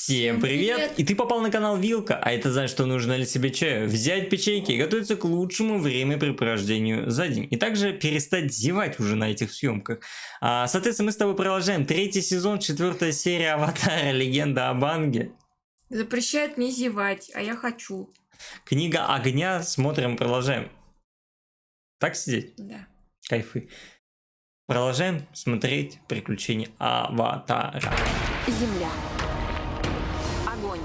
Всем привет! И ты попал на канал Вилка, а это значит, что нужно ли себе чаю, взять печеньки и готовиться к лучшему времяпрепровождению за день. И также перестать зевать уже на этих съемках. Соответственно, мы с тобой продолжаем 3-й сезон, 4-я серия Аватара, Легенда об Аанге. Запрещает мне зевать, а я хочу. Книга огня, смотрим, продолжаем. Так сидеть? Да. Кайфы. Продолжаем смотреть приключения Аватара. Земля. Огонь.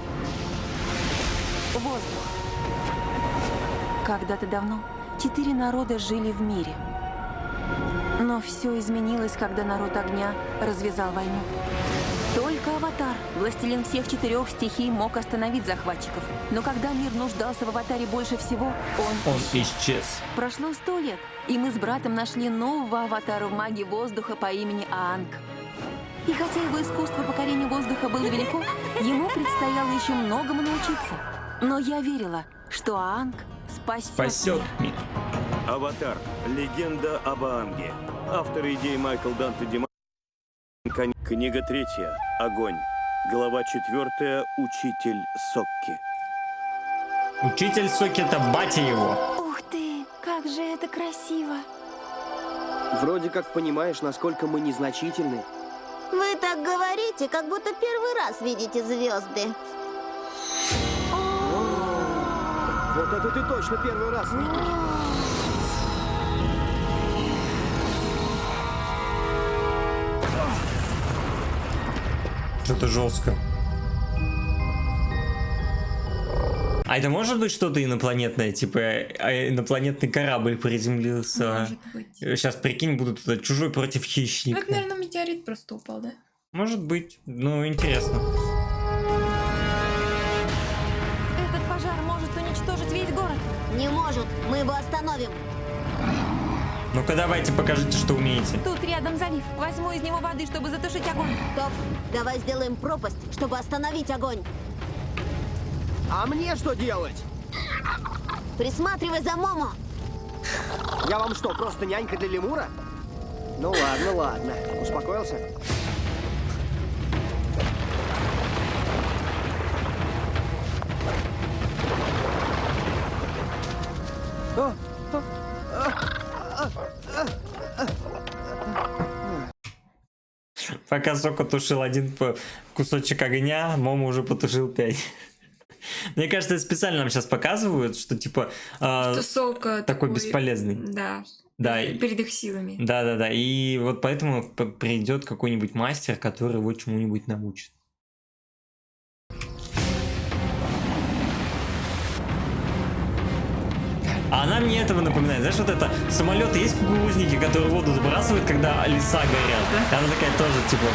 Воздух. Когда-то давно 4 народа жили в мире. Но все изменилось, когда народ огня развязал войну. Только Аватар, властелин всех 4 стихий, мог остановить захватчиков. Но когда мир нуждался в Аватаре больше всего, он исчез. Прошло 100 лет, и мы с братом нашли нового Аватара в магии воздуха по имени Аанг. И хотя его искусство покорения воздуха было велико, ему предстояло еще многому научиться. Но я верила, что Аанг спасет мир. Аватар. Легенда об Аанге. Автор идеи Майкл Данте Диман. Книга 3. Огонь. Глава 4. Учитель Сокки. Учитель Сокки — это батя его. Ух ты, как же это красиво! Вроде как понимаешь, насколько мы незначительны. Вы так говорите, как будто первый раз видите звезды. Вот это ты точно первый раз видишь. Что-то жестко. А это может быть что-то инопланетное? Типа инопланетный корабль приземлился. Может быть. Сейчас, прикинь, будут чужой против Ну, хищника. это, наверное, метеорит просто упал, да? Может быть. Ну, интересно. Этот пожар может уничтожить весь город. Не может, мы его остановим. Ну-ка, давайте, покажите, что умеете. Тут рядом залив. Возьму из него воды, чтобы затушить огонь. Топ, давай сделаем пропасть, чтобы остановить огонь. А мне что делать? Присматривай за Момо. Я вам что, просто нянька для лемура? Ну ладно, ладно. Успокоился? Пока Сока тушил один кусочек огня, Момо уже потушил 5. Мне кажется, специально нам сейчас показывают, что типа Что Сока такой бесполезный. Да. Да, Перед их силами. да. И вот поэтому придет какой-нибудь мастер, который его чему-нибудь научит. А она мне этого напоминает. Знаешь, вот это самолеты есть кукурузники, которые воду сбрасывают, когда леса горят. Да. Она такая тоже типа.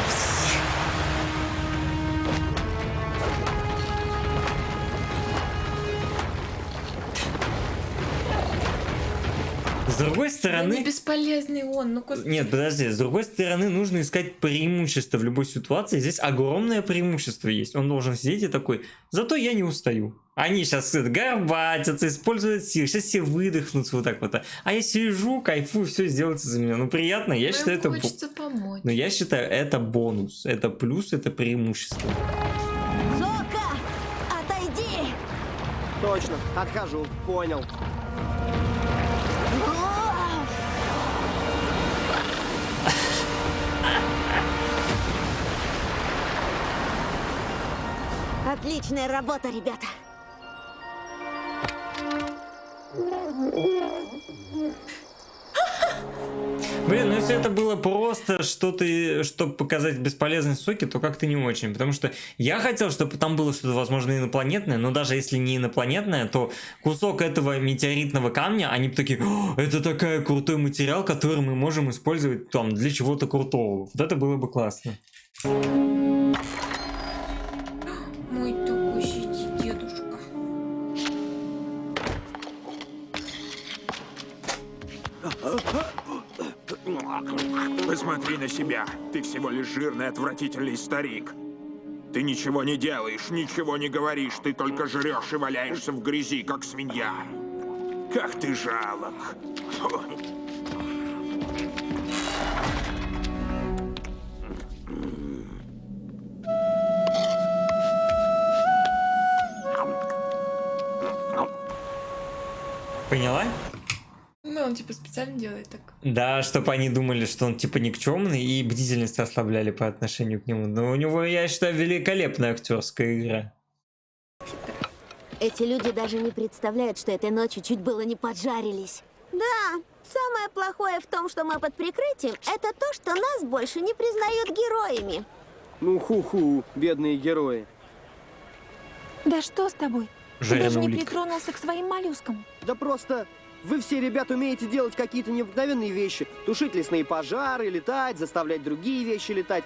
С другой Да стороны... не бесполезный он, ну Нет, подожди, с другой стороны, нужно искать преимущество в любой ситуации. Здесь огромное преимущество есть. Он должен сидеть и такой, зато я не устаю. Они сейчас горбатятся, используют силы, сейчас все выдохнутся вот так вот. А я сижу, кайфую, все сделается за меня. Ну, приятно, я считаю, это... хочется помочь. Но я считаю, это бонус, это плюс, это преимущество. Сока, отойди. Точно, отхожу, понял. Отличная работа, ребята. Блин, ну если это было просто что-то, чтобы показать бесполезность Соки, то как-то не очень. Потому что я хотел, чтобы там было что-то, возможно, инопланетное, но даже если не инопланетное, то кусок этого метеоритного камня, они бы такие, это такой крутой материал, который мы можем использовать там для чего-то крутого. Вот это было бы классно. Мой тупущий дедушка. Посмотри на себя. Ты всего лишь жирный, отвратительный старик. Ты ничего не делаешь, ничего не говоришь. Ты только жрешь и валяешься в грязи, как свинья. Как ты жалок. Поняла? Ну, он типа специально делает так. Да, чтобы они думали, что он типа никчемный и бдительность ослабляли по отношению к нему. Но у него, я считаю, великолепная актерская игра. Эти люди даже не представляют, что этой ночью чуть было не поджарились. Да, самое плохое в том, что мы под прикрытием, это то, что нас больше не признают героями. Ну, ху-ху, бедные герои. Да что с тобой? Ты Жареная даже не улитка. притронулся к своим моллюскам. Да просто вы все, ребята, умеете делать какие-то необыкновенные вещи. Тушить лесные пожары, летать, заставлять другие вещи летать.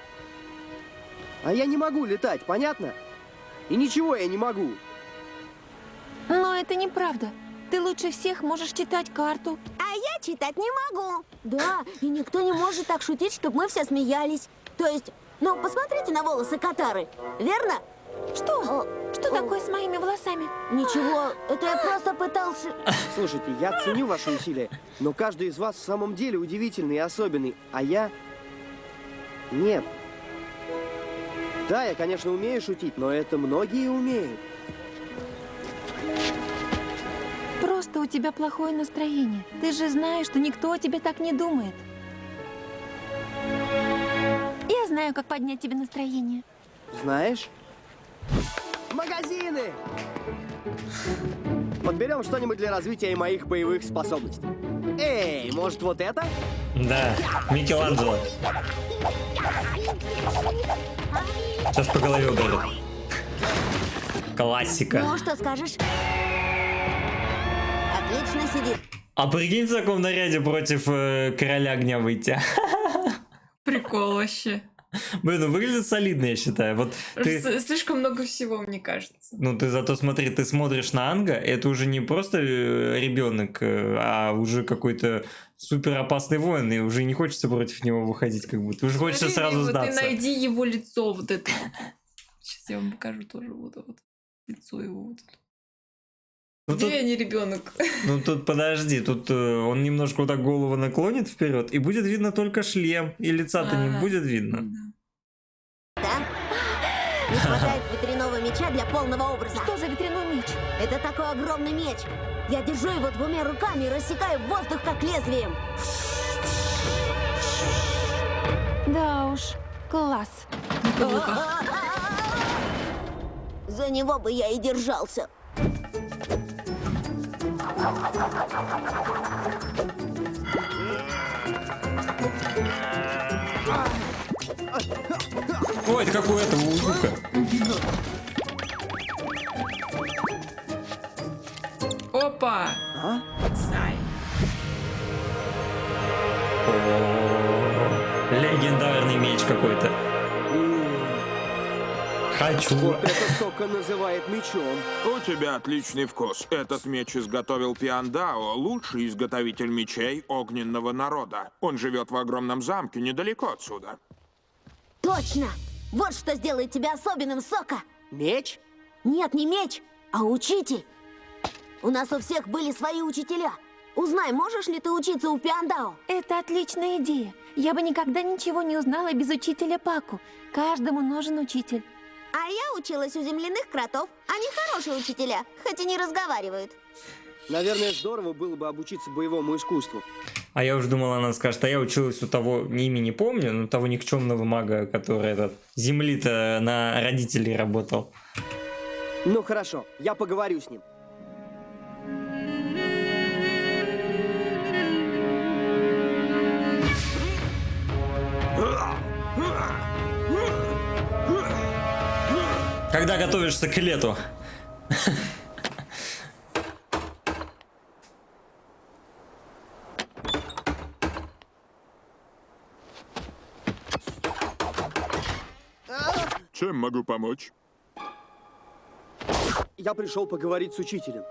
А я не могу летать, понятно? И ничего я не могу. Но это неправда. Ты лучше всех можешь читать карту. А я читать не могу. Да, и никто не может так шутить, чтобы мы все смеялись. То есть, ну, посмотрите на волосы Катары, верно? Что? Что такое с моими волосами? Ничего, это я просто пытался... Слушайте, я ценю ваши усилия, но каждый из вас в самом деле удивительный и особенный, а я... Нет. Да, я, конечно, умею шутить, но это многие умеют. Просто у тебя плохое настроение. Ты же знаешь, что никто о тебе так не думает. Я знаю, как поднять тебе настроение. Знаешь? Магазины! Подберем что-нибудь для развития моих боевых способностей. Эй, может вот это? Да, Микеланджело. Сейчас по голове ударит. Классика. Ну, что скажешь? Отлично сидит. А прикинь, в таком наряде против короля огня выйти. Прикол вообще. Блин, ну выглядит солидно, я считаю. Вот ты, Слишком много всего, мне кажется. ну ты зато смотри, ты смотришь на Анга, это уже не просто ребенок, а уже какой-то супер опасный воин, и уже не хочется против него выходить, как будто. Уже хочется Смотри, сразу вот сдаться. Ты найди его лицо вот это. Сейчас я вам покажу тоже вот лицо его. Вот. Ну, Где тут, я не ребенок? ну тут подожди, тут он немножко вот так голову наклонит вперед, и будет видно только шлем, и лица-то не Ага. будет видно. Да? Не хватает ветряного меча для полного образа. Что за ветряной меч? Это такой огромный меч. Я держу его двумя руками и рассекаю воздух как лезвием. Да уж, класс. За него бы я и держался. Ой, это какой это звука. Опа! А? Сай. О, легендарный меч какой-то. Хочу. Вот это Сока называет мечом. У тебя отличный вкус. Этот меч изготовил Пиандао, лучший изготовитель мечей огненного народа. Он живет в огромном замке недалеко отсюда. Точно! Вот что сделает тебя особенным, Сока! Меч? Нет, не меч, а учитель. У нас у всех были свои учителя. Узнай, можешь ли ты учиться у Пиандао? Это отличная идея. Я бы никогда ничего не узнала без учителя Паку. Каждому нужен учитель. А я училась у земляных кротов. Они хорошие учителя, хоть и не разговаривают. Наверное, здорово было бы обучиться боевому искусству. А я уже думала, она скажет, а я училась у того, имя не помню, но того никчемного мага, который этот земли-то на родителей работал. Ну хорошо, я поговорю с ним. Когда готовишься к лету. Чем могу помочь? Я пришел поговорить с учителем.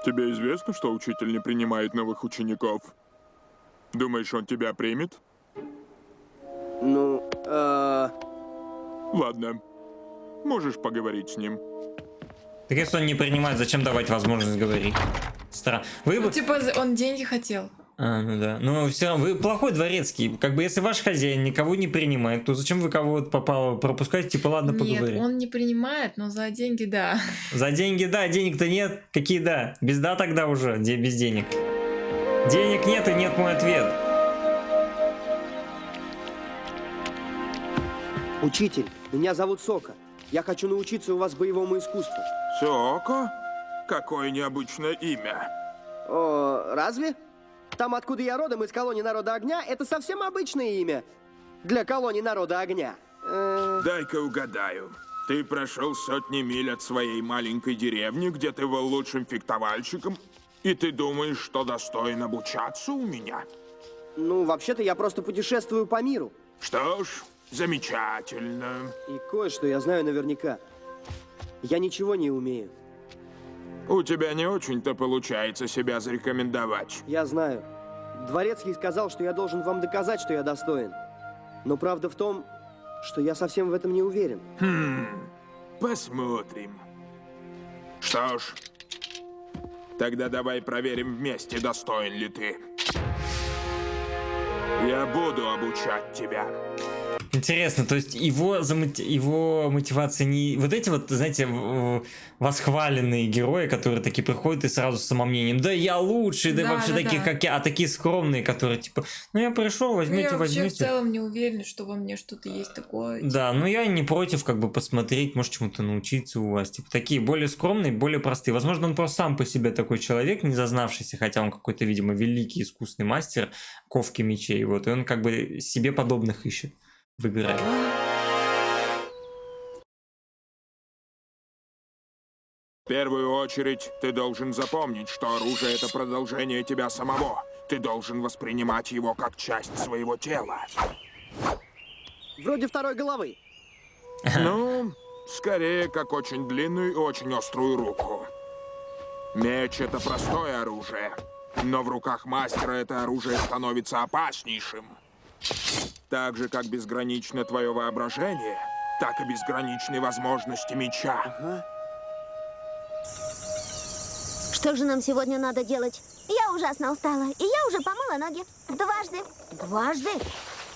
Тебе известно, что учитель не принимает новых учеников? Думаешь, он тебя примет? Ну, Ладно. Можешь поговорить с ним. Так если он не принимает, зачем давать возможность говорить? Странно. Вы Ну, бы... типа, он деньги хотел. А, ну да. Но все равно, вы плохой дворецкий. Как бы если ваш хозяин никого не принимает, то зачем вы кого-то попало пропускать? Типа, ладно, поговори. Нет, он не принимает, но за деньги да. За деньги, да, денег-то нет. Какие да? Без да тогда уже, где без денег. Денег нет и нет мой ответ. Учитель, меня зовут Сока. Я хочу научиться у вас боевому искусству. Соко? Какое необычное имя. О, разве? Там, откуда я родом, из колонии Народа Огня, это совсем обычное имя для колонии Народа Огня. Дай-ка угадаю. Ты прошел сотни миль от своей маленькой деревни, где ты был лучшим фехтовальщиком, и ты думаешь, что достоин обучаться у меня? Ну, вообще-то я просто путешествую по миру. Что ж, замечательно. И кое-что я знаю наверняка. Я ничего не умею. У тебя не очень-то получается себя зарекомендовать. Я знаю. Дворецкий сказал, что я должен вам доказать, что я достоин. Но правда в том, что я совсем в этом не уверен. Посмотрим. Что ж, тогда давай проверим вместе, достоин ли ты. Я буду обучать тебя. Интересно, то есть его мотивация не... Вот эти вот, знаете, восхваленные герои, которые такие приходят и сразу с самомнением. Да я лучший, да, Да, вообще да, таких, да. как я. А такие скромные, которые типа, ну я пришел, возьмите, Я вообще в возьмите. целом не уверена, что во мне что-то есть такое. Да, ну я не против как бы посмотреть, может чему-то научиться у вас. Типа такие более скромные, более простые. Возможно, он просто сам по себе такой человек, не зазнавшийся, хотя он какой-то, видимо, великий искусный мастер ковки мечей. Вот, и он как бы себе подобных ищет, выбирает. В первую очередь, ты должен запомнить, что оружие — это продолжение тебя самого. Ты должен воспринимать его как часть своего тела. Вроде второй головы. Ну, скорее, как очень длинную и очень острую руку. Меч — это простое оружие, но в руках мастера это оружие становится опаснейшим. Так же, как безгранично твое воображение, так и безграничны возможности меча. Что же нам сегодня надо делать? Я ужасно устала, и я уже помыла ноги. Дважды. Дважды?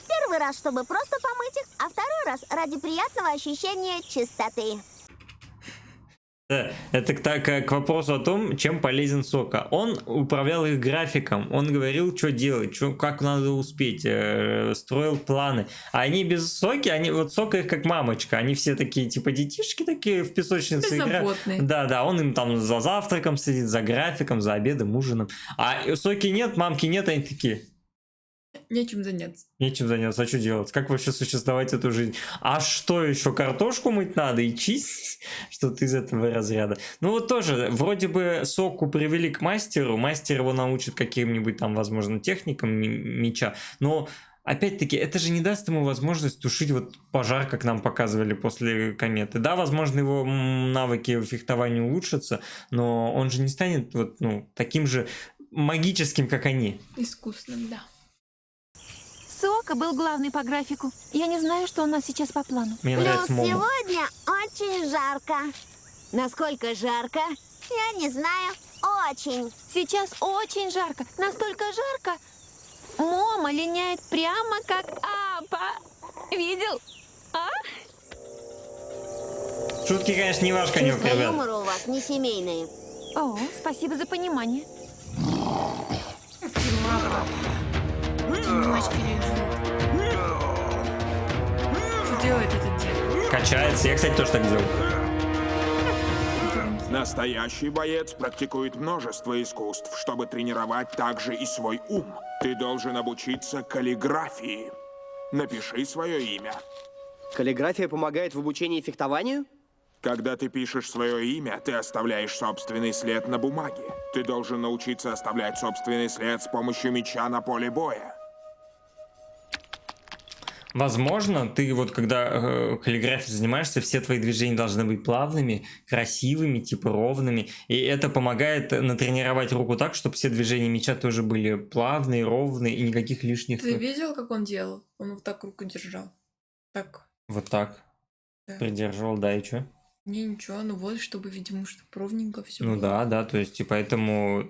Первый раз, чтобы просто помыть их, а второй раз ради приятного ощущения чистоты. Да, это к вопросу о том, чем полезен Сока. Он управлял их графиком, он говорил, что делать, как надо успеть, строил планы. А они без Соки, вот Сока их как мамочка, они все такие, типа, детишки такие в песочнице играют. Беззаботные. Да, он им там за завтраком сидит, за графиком, за обедом, ужином. А Соки нет, мамки нет, они такие... Нечем заняться. Нечем заняться, а что делать? Как вообще существовать эту жизнь? А что еще, картошку мыть надо и чистить? Что-то из этого разряда. Ну вот тоже, вроде бы Соку привели к мастеру, мастер его научит каким-нибудь там, возможно, техникам меча, но опять-таки, это же не даст ему возможность тушить вот пожар, как нам показывали после кометы. Да, возможно, его навыки в фехтовании улучшатся, но он же не станет вот, ну, таким же магическим, как они. Искусным, да. Сока был главный по графику. Я не знаю, что у нас сейчас по плану. Мне Плюс нравится Момо. сегодня очень жарко. Насколько жарко? Я не знаю. Очень. Сейчас очень жарко. Настолько жарко. Мома линяет прямо как Апа. Видел? А? Шутки, конечно, не ваш конек, Чувство ребят. юмора у вас не семейные. О, спасибо за понимание. Ночки лежит. Что делает этот дед? Качается. Я, кстати, тоже так делал. Настоящий боец практикует множество искусств, чтобы тренировать также и свой ум. Ты должен обучиться каллиграфии. Напиши свое имя. Каллиграфия помогает в обучении фехтованию? Когда ты пишешь свое имя, ты оставляешь собственный след на бумаге. Ты должен научиться оставлять собственный след с помощью меча на поле боя. Возможно, ты вот когда каллиграфией занимаешься, все твои движения должны быть плавными, красивыми, типа ровными. И это помогает натренировать руку так, чтобы все движения меча тоже были плавные, ровные и никаких лишних... Ты видел, как он делал? Он вот так руку держал. Так. Вот так. Да. Придерживал, да, и что? Не, ничего, ну вот, чтобы, видимо, чтобы ровненько все Ну да, то есть, и поэтому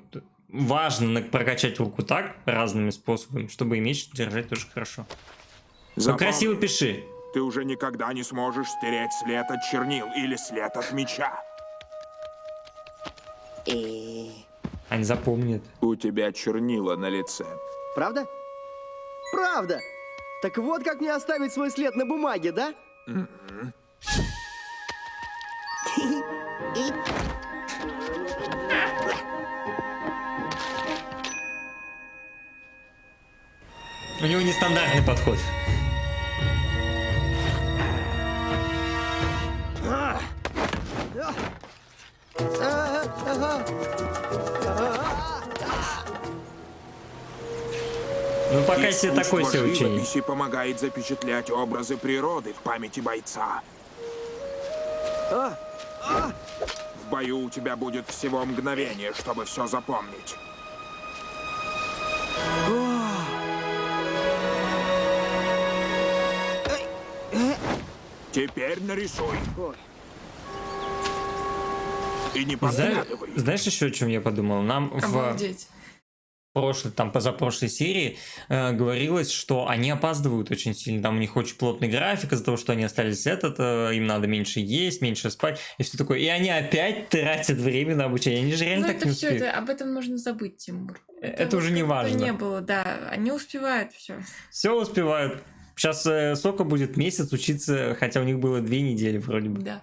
важно прокачать руку так, разными способами, чтобы и меч держать тоже хорошо. Ну, Запомни, красиво пиши. ты уже никогда не сможешь стереть след от чернил или след от меча. И Они запомнят. У тебя чернила на лице. Правда? Правда! Так вот как мне оставить свой след на бумаге, да? У него нестандартный подход. Ну пока себе такой себе ученик. Живописи помогает запечатлять образы природы в памяти бойца. В бою у тебя будет всего мгновение, чтобы все запомнить. Теперь нарисуй. И не подглядывай. Знаешь еще о чем я подумал? Нам в Обалдеть. прошлой, там позапрошлой серии говорилось, что они опаздывают очень сильно. Там у них очень плотный график из-за того, что они остались им надо меньше есть, меньше спать и все такое. И они опять тратят время на обучение. Они же реально Ну так это не все, успеют. об этом можно забыть, Тимур. Это вот уже не как будто важно. не было, да. Они успевают все. Все успевают. Сейчас Сока будет месяц учиться, хотя у них было 2 недели вроде бы. Да.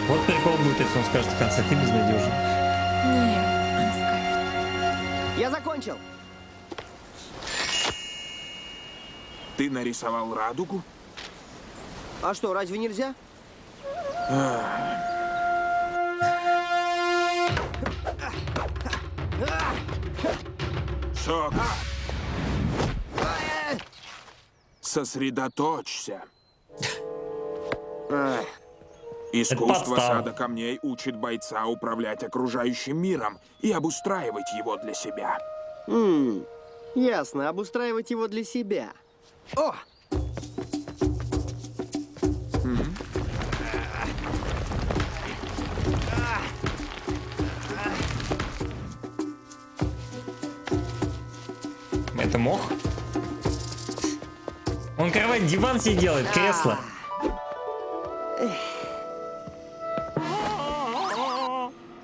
Вот прикол будет, если он скажет в конце, ты безнадежен. Нет, не скажет. Я закончил. Ты нарисовал радугу? А что, разве нельзя? Сок. Сосредоточься. Ах, Искусство подстава. сада камней учит бойца управлять окружающим миром и обустраивать его для себя. ясно, обустраивать его для себя. О! Это мох? Он кровать, диван себе делает, кресло.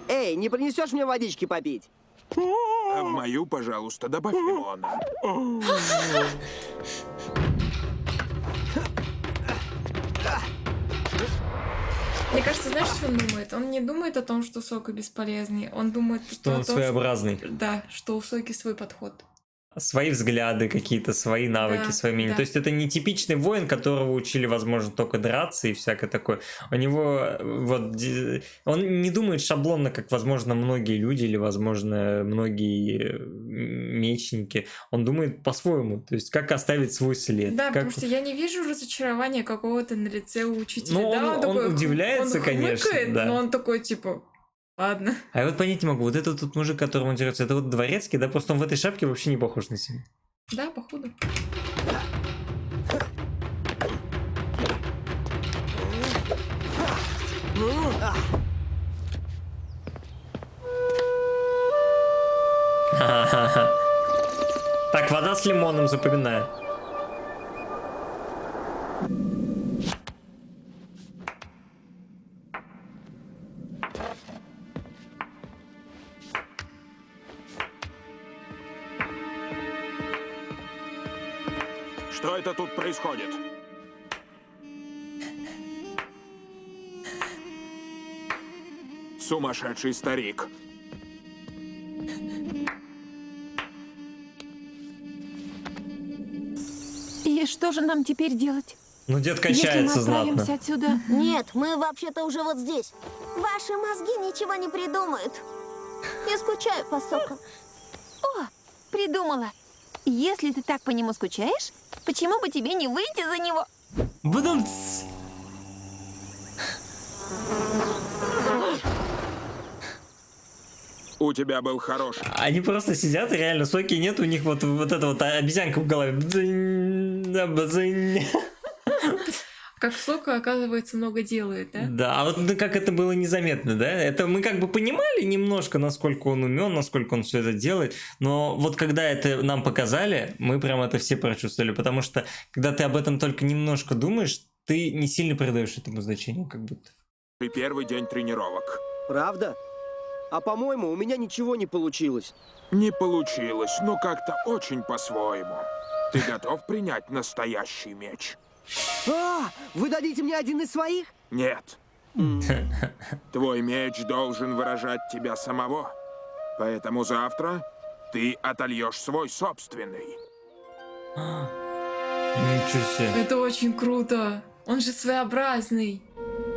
Эй, не принесешь мне водички попить? А в мою, пожалуйста, добавь лимона. Мне кажется, знаешь, что он думает? Он не думает о том, что Сока бесполезный. Он думает, Что он о том, своеобразный. Да, что у Соки свой подход. Свои взгляды какие-то, свои навыки, Да, свои мнения. да. То есть это не типичный воин, которого учили, возможно, только драться и всякое такое. У него он не думает шаблонно, как, возможно, многие люди или, возможно, многие мечники. Он думает по-своему. То есть как оставить свой след. Да, как... потому что я не вижу разочарования какого-то на лице у учителя. Ну, да, он такой, удивляется, он конечно, хмыкает, да. но он такой, типа, ладно. А я вот понять не могу. Вот этот тут мужик, которому он дерется, это вот дворецкий, да? Просто он в этой шапке вообще не похож на себя. Да, походу. Так, вода с лимоном, запоминаю. Что это тут происходит? Сумасшедший старик. И что же нам теперь делать? Ну, дед Если мы качается отправимся знатно. отсюда... Нет, мы вообще-то уже вот здесь. Ваши мозги ничего не придумают. Я скучаю по Соку. О, придумала. Если ты так по нему скучаешь, почему бы тебе не выйти за него? Бдумц. У тебя был хороший. Они просто сидят, и реально соки нет, у них вот эта вот обезьянка в голове. Бдзынь, да, бдзынь. Как Сока, оказывается, много делает, да? Да, а вот ну, как это было незаметно, да? Это мы как бы понимали немножко, насколько он умен, насколько он все это делает, но вот когда это нам показали, мы прям это все прочувствовали, потому что когда ты об этом только немножко думаешь, ты не сильно придаешь этому значению, как будто. И первый день тренировок. Правда? А по-моему, у меня ничего не получилось. Не получилось, но как-то очень по-своему. Ты готов принять настоящий меч? А, вы дадите мне один из своих? Нет. Твой меч должен выражать тебя самого. Поэтому завтра ты отольешь свой собственный. Ничего себе. Это очень круто. Он же своеобразный.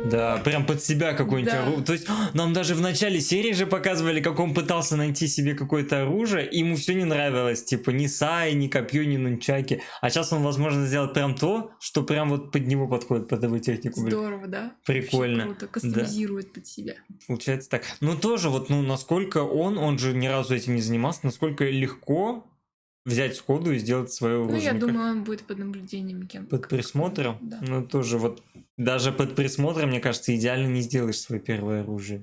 Да, прям под себя какой-нибудь Да. оружие. То есть нам даже в начале серии же показывали, как он пытался найти себе какое-то оружие, и ему все не нравилось. Типа ни сай, ни копье, ни нунчаки. А сейчас он, возможно, сделает прям то, что прям вот под него подходит, под его технику. Блин. Здорово, да? Прикольно. Очень круто. Кастомизирует под себя. Получается так. Но тоже вот, ну, насколько он же ни разу этим не занимался, насколько легко взять сходу и сделать свое оружие. Ну, я Мне думаю, он будет под наблюдением кем-то. под присмотром. Да. Ну, тоже вот, даже под присмотром, мне кажется, идеально не сделаешь свое первое оружие.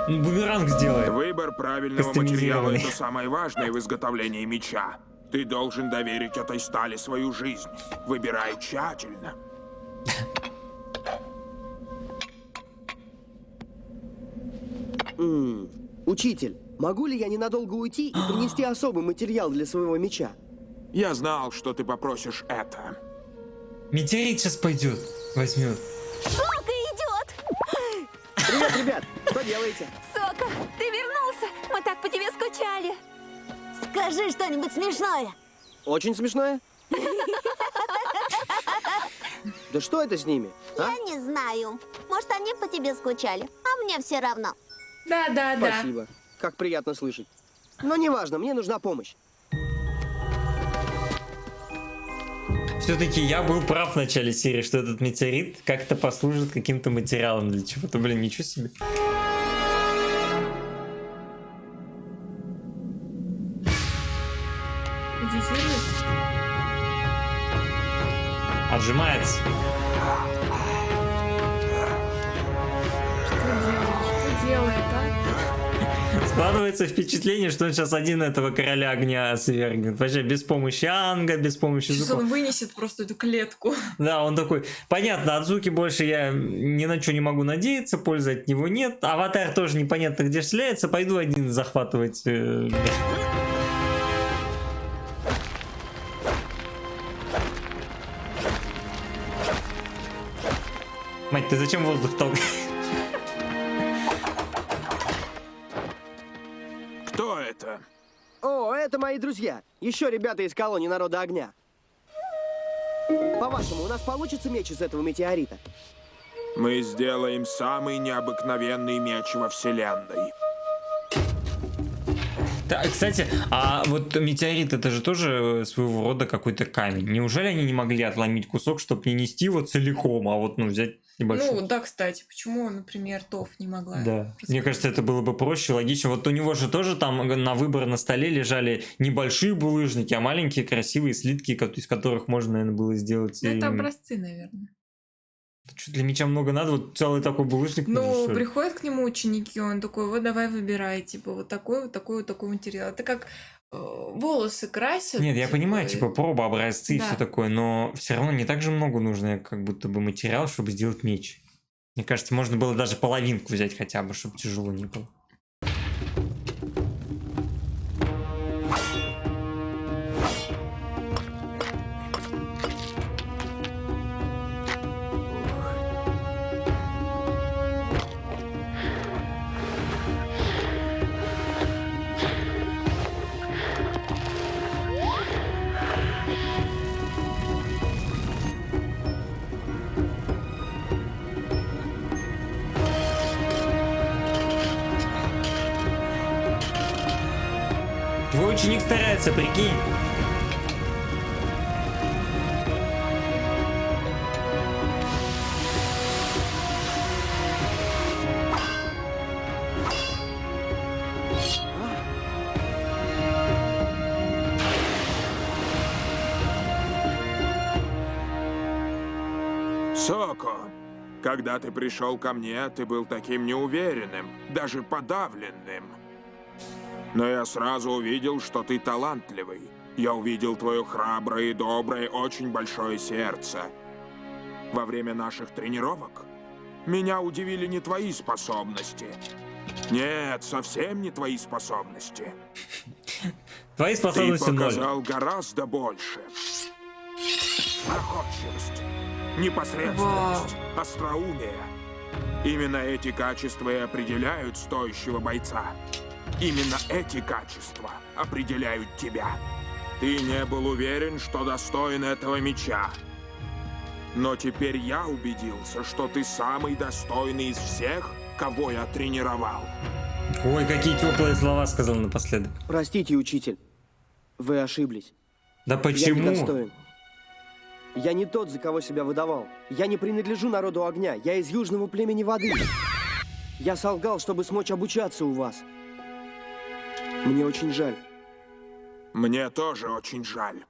Ну, бумеранг сделай. Выбор правильного материала Кастомизированный. – это самое важное в изготовлении меча. Ты должен доверить этой стали свою жизнь. Выбирай тщательно. Учитель, могу ли я ненадолго уйти и принести особый материал для своего меча? Я знал, что ты попросишь это. Метеорит сейчас пойдет, возьмет. Сока идет! Привет, ребят! Что делаете? Сока, ты вернулся! Мы так по тебе скучали! Скажи что-нибудь смешное. Очень смешное? Да что это с ними? А? Я не знаю. Может, они по тебе скучали, а мне все равно. Да. Спасибо. Как приятно слышать. Но неважно, мне нужна помощь. Все-таки я был прав в начале серии, что этот метеорит как-то послужит каким-то материалом для чего-то. Блин, ничего себе. Здесь видишь? Отжимается. Что делает, а? Складывается впечатление, что он сейчас один этого короля огня свергнет. Вообще без помощи Анга, без помощи Сейчас Зуко. он вынесет просто эту клетку. Да, он такой, понятно, от Зуки больше я ни на что не могу надеяться, пользы от него нет. Аватар тоже непонятно где шляется, пойду один захватывать. Мать, ты зачем воздух толкаешь? Кто это? О, это мои друзья. Еще ребята из колонии Народа Огня. По-вашему, у нас получится меч из этого метеорита? Мы сделаем самый необыкновенный меч во вселенной. Да, кстати, а вот метеорит это же тоже своего рода какой-то камень. Неужели они не могли отломить кусок, чтобы не нести его целиком, а вот ну взять небольшой? Ну, да, кстати, почему, например, Тоф не могла? Да, мне кажется, это было бы проще, логично. Вот у него же тоже там на выбор на столе лежали небольшие булыжники, а маленькие красивые слитки, из которых можно, наверное, было сделать. Ну, это образцы, наверное. Что для меча много надо, вот целый такой булыжник. нужен, Ну, что ли? приходят к нему ученики, он такой, вот давай выбирай, типа, вот такой материал. Это как волосы красят. Нет, я понимаю, типа проба, образцы и Да. все такое, но все равно не так же много нужно, как будто бы материал, чтобы сделать меч. Мне кажется, можно было даже половинку взять хотя бы, чтобы тяжело не было. Твой ученик старается, прикинь. Соко, когда ты пришел ко мне, ты был таким неуверенным, даже подавленным. Но я сразу увидел, что ты талантливый. Я увидел твое храброе и доброе, очень большое сердце. Во время наших тренировок меня удивили не твои способности. Нет, совсем не твои способности. Твои Ты способности ноль. показал гораздо больше. Находчивость, непосредственность, остроумие. Именно эти качества и определяют стоящего бойца. Именно эти качества определяют тебя. Ты не был уверен, что достоин этого меча. Но теперь я убедился, что ты самый достойный из всех, кого я тренировал. Ой, какие теплые слова сказал напоследок. Простите, учитель. Вы ошиблись. Да Я почему? недостоин. Я не тот, за кого себя выдавал. Я не принадлежу народу огня. Я из южного племени воды. Я солгал, чтобы смочь обучаться у вас. Мне очень жаль. Мне тоже очень жаль.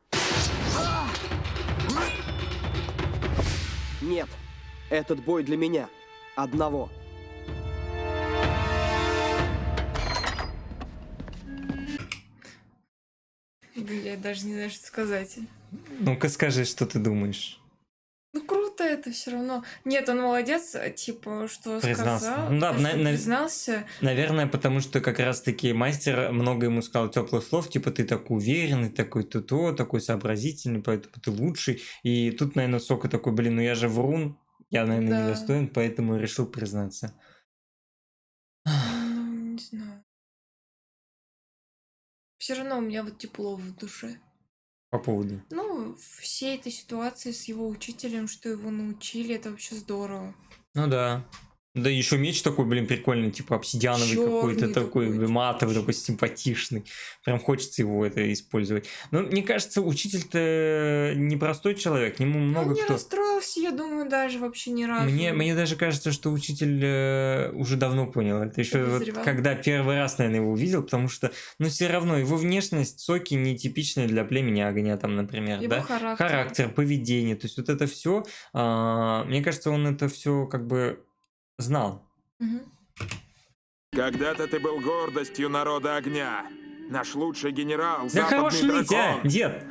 Нет, этот бой для меня. Одного. Блин, я даже не знаю, что сказать. Ну-ка скажи, что ты думаешь. Ну круто это все равно. Нет, он молодец, типа, что Признался. сказал. Ну да, что признался. Наверное, потому что как раз-таки мастер много ему сказал теплых слов, типа ты такой уверенный, такой то, такой сообразительный, поэтому ты лучший. И тут, наверное, Сока такой, блин, ну я же врун, я, наверное, Да. недостоин, поэтому решил признаться. Ну, не знаю. Все равно у меня вот тепло в душе. По поводу. Ну, всей этой ситуации с его учителем, что его научили, это вообще здорово. Ну да. Да еще меч такой, блин, прикольный, типа обсидиановый Чёрный какой-то, такой такой. матовый, такой симпатичный. Прям хочется его это использовать. Но мне кажется, учитель-то непростой человек, к нему много Он не кто... расстроился, я думаю, даже вообще ни разу. Мне даже кажется, что учитель уже давно понял это. Еще вот, Подозревал. когда первый раз, наверное, его увидел, потому что, ну, все равно его внешность Соки нетипичная для племени огня, там, например, Его да? характер. Поведение, то есть вот это все, мне кажется, он это все как бы знал. Мгм. Когда-то ты был гордостью народа огня. Наш лучший генерал, Да западный хорош ныть, дракон. дед!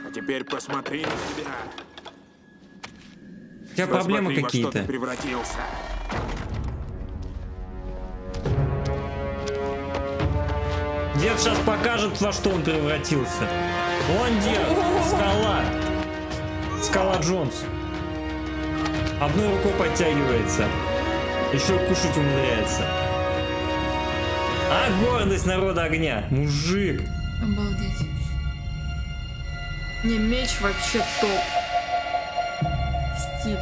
А теперь посмотри на себя. У тебя проблемы Посмотри, во что ты какие-то. превратился. Дед сейчас покажет, во что он превратился. Вон дед, скала. Скала Джонс. Одной рукой подтягивается. Еще и кушать умудряется. А гордость народа огня. Мужик. Обалдеть. Не, меч вообще топ. Стиль.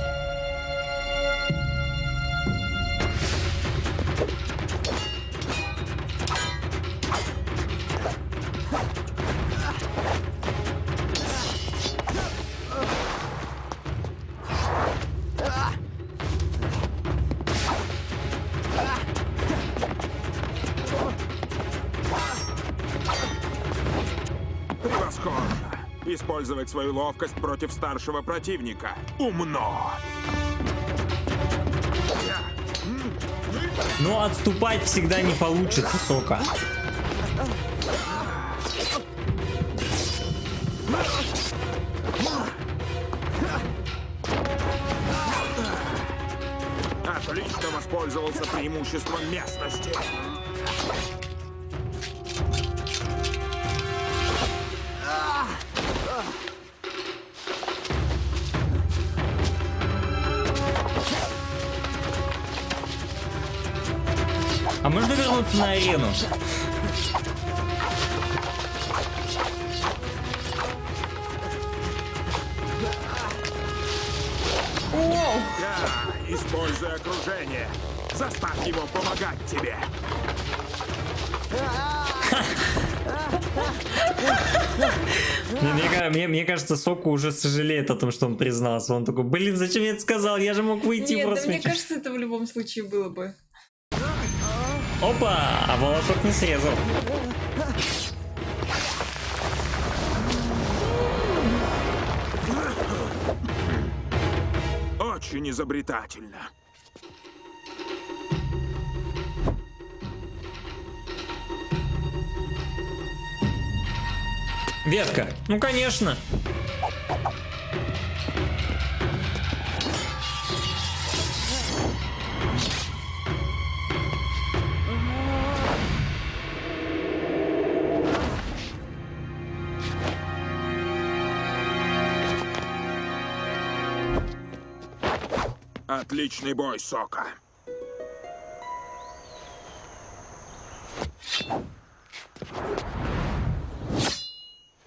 Превосходно. Использовать свою ловкость против старшего противника. Умно. Но отступать всегда не получится, Сока. Отлично воспользовался преимуществом местности. А можно вернуться на арену? Да, используй окружение. Заставь его помогать тебе. Мне кажется, Соку уже сожалеет о том, что он признался. Он такой, блин, зачем я это сказал? Я же мог выйти Нет, да просто. мне кажется, это в любом случае было бы. Опа! А волосок не срезал. очень изобретательно. Ветка. Ну, конечно. Отличный бой, Сока.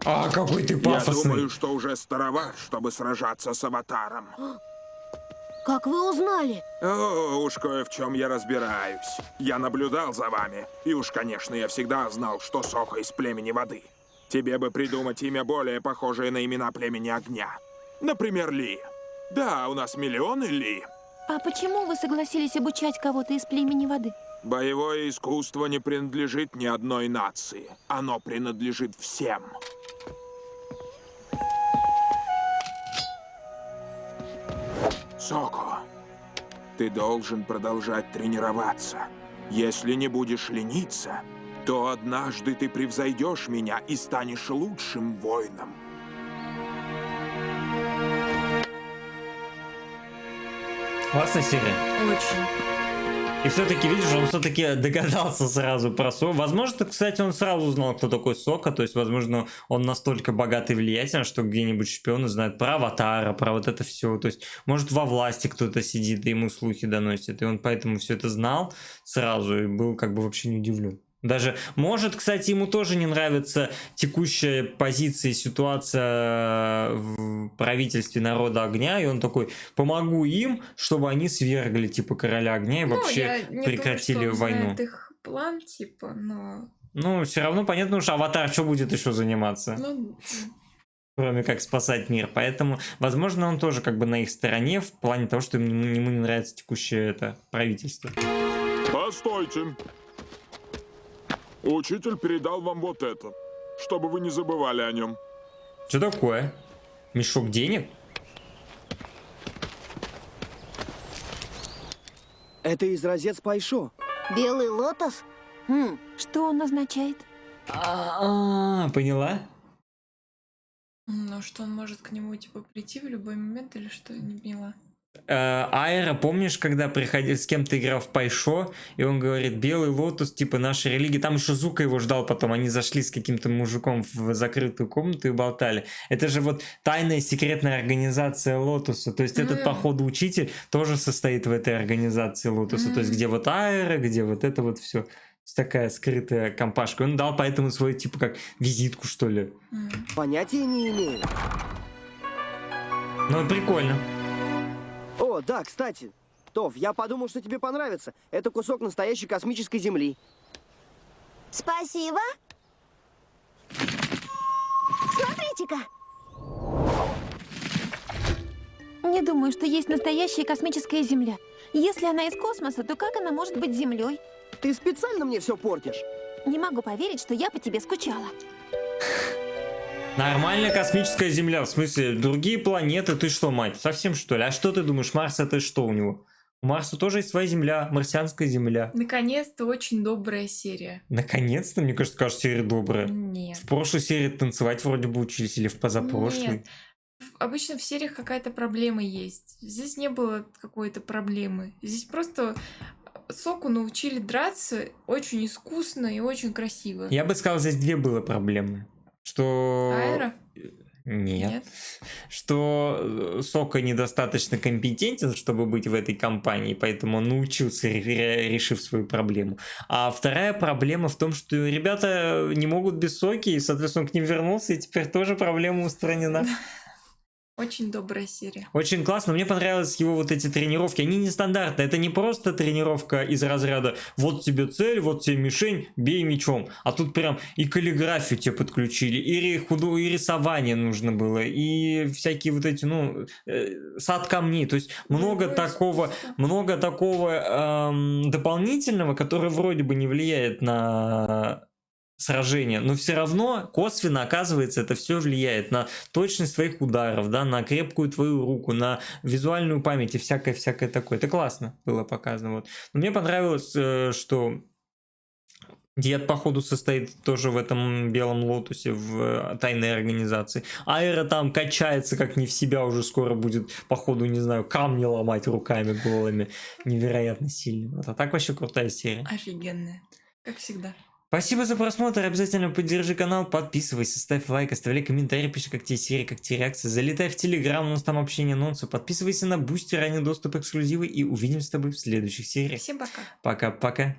А, какой ты Я пафосный. думаю, что уже староват, чтобы сражаться с Аватаром. Как вы узнали? О, уж кое в чем я разбираюсь. Я наблюдал за вами. И уж, конечно, я всегда знал, что Сока из племени воды. Тебе бы придумать имя более похожее на имена племени огня. Например, Ли. Да, у нас миллионы Ли. А почему вы согласились обучать кого-то из племени воды? Боевое искусство не принадлежит ни одной нации. Оно принадлежит всем. Соко, ты должен продолжать тренироваться. Если не будешь лениться, то однажды ты превзойдешь меня и станешь лучшим воином. Классная серия. Очень. И все-таки, видишь, он все-таки догадался сразу про Соку. Возможно, кстати, он сразу узнал, кто такой Сока. То есть, возможно, он настолько богатый и влиятельный, что где-нибудь шпионы знают про Аватара, про вот это все. То есть, может, во власти кто-то сидит и ему слухи доносит. И он поэтому все это знал сразу и был как бы вообще не удивлен. Даже, может, кстати, ему тоже не нравится текущая позиция и ситуация в правительстве народа огня, и он такой, помогу им, чтобы они свергли, типа, короля огня и вообще я не прекратили думаю, что он войну. знает их план, типа, но... Ну, все равно понятно, что Аватар что будет еще заниматься, Ну, кроме как спасать мир. Поэтому, возможно, он тоже как бы на их стороне в плане того, что ему не нравится текущее это правительство. Постойте. Учитель передал вам вот это, чтобы вы не забывали о нем. Что такое? Мешок денег? Это из розец Пайшо. Белый лотос? Что он означает? Поняла? ну что, он может к нему, типа, прийти в любой момент или что? Я не поняла. Айра, помнишь, когда приходил, с кем-то играл в Пайшо, и он говорит, белый лотос, типа, наша религия, там еще Зука его ждал потом, они зашли с каким-то мужиком в закрытую комнату и болтали. Это же вот тайная секретная организация Лотоса, то есть этот, походу, учитель тоже состоит в этой организации Лотоса, то есть где вот Айра, где вот это вот все. Такая скрытая компашка. Он дал поэтому свою, типа, как визитку, что ли. Понятия не имею. Ну, прикольно. О, да, кстати. Тов, я подумал, что тебе понравится. Это кусок настоящей космической земли. Спасибо. Смотрите-ка. Не думаю, что есть настоящая космическая Земля. Если она из космоса, то как она может быть Землей? Ты специально мне все портишь? Не могу поверить, что я по тебе скучала. Нормальная космическая Земля, в смысле, другие планеты, ты что, мать, совсем что ли? А что ты думаешь, Марс это что у него? У Марса тоже есть своя Земля, марсианская Земля. Наконец-то очень добрая серия. Наконец-то, мне кажется, каждая серия добрая. Нет. В прошлой серии танцевать вроде бы учились, или в позапрошлой. Нет. Обычно в сериях какая-то проблема есть. Здесь не было какой-то проблемы. Здесь просто Соку научили драться очень искусно и очень красиво. Я бы сказал, здесь две было проблемы. Что... Айра? Нет. Что Сока недостаточно компетентен, чтобы быть в этой компании, поэтому он научился, решив свою проблему. А вторая проблема в том, что ребята не могут без Соки, и, соответственно, он к ним вернулся, и теперь тоже проблема устранена. Очень добрая серия. Очень классно, мне понравились его вот эти тренировки, они нестандартные, это не просто тренировка из разряда вот тебе цель, вот тебе мишень, бей мечом, а тут прям и каллиграфию тебе подключили, и рисование нужно было, и всякие вот эти, сад камней, то есть много такого дополнительного, которое вроде бы не влияет на сражения, но все равно косвенно, оказывается, это все влияет на точность твоих ударов, да, на крепкую твою руку, на визуальную память и всякое такое. Это классно было показано. Вот. Но мне понравилось, что Дед, походу, состоит тоже в этом белом лотусе, в тайной организации. Айра там качается как не в себя, уже скоро будет, походу, не знаю, камни ломать руками голыми. Невероятно сильно. Вот. А так вообще крутая серия. Офигенная. Как всегда. Спасибо за просмотр, обязательно поддержи канал, подписывайся, ставь лайк, оставляй комментарий, пиши, как тебе серии, как тебе реакции, залетай в Телеграм, у нас там общение анонсы, подписывайся на Бусти, ранний доступ, эксклюзивы и увидимся с тобой в следующих сериях. Всем пока. Пока-пока.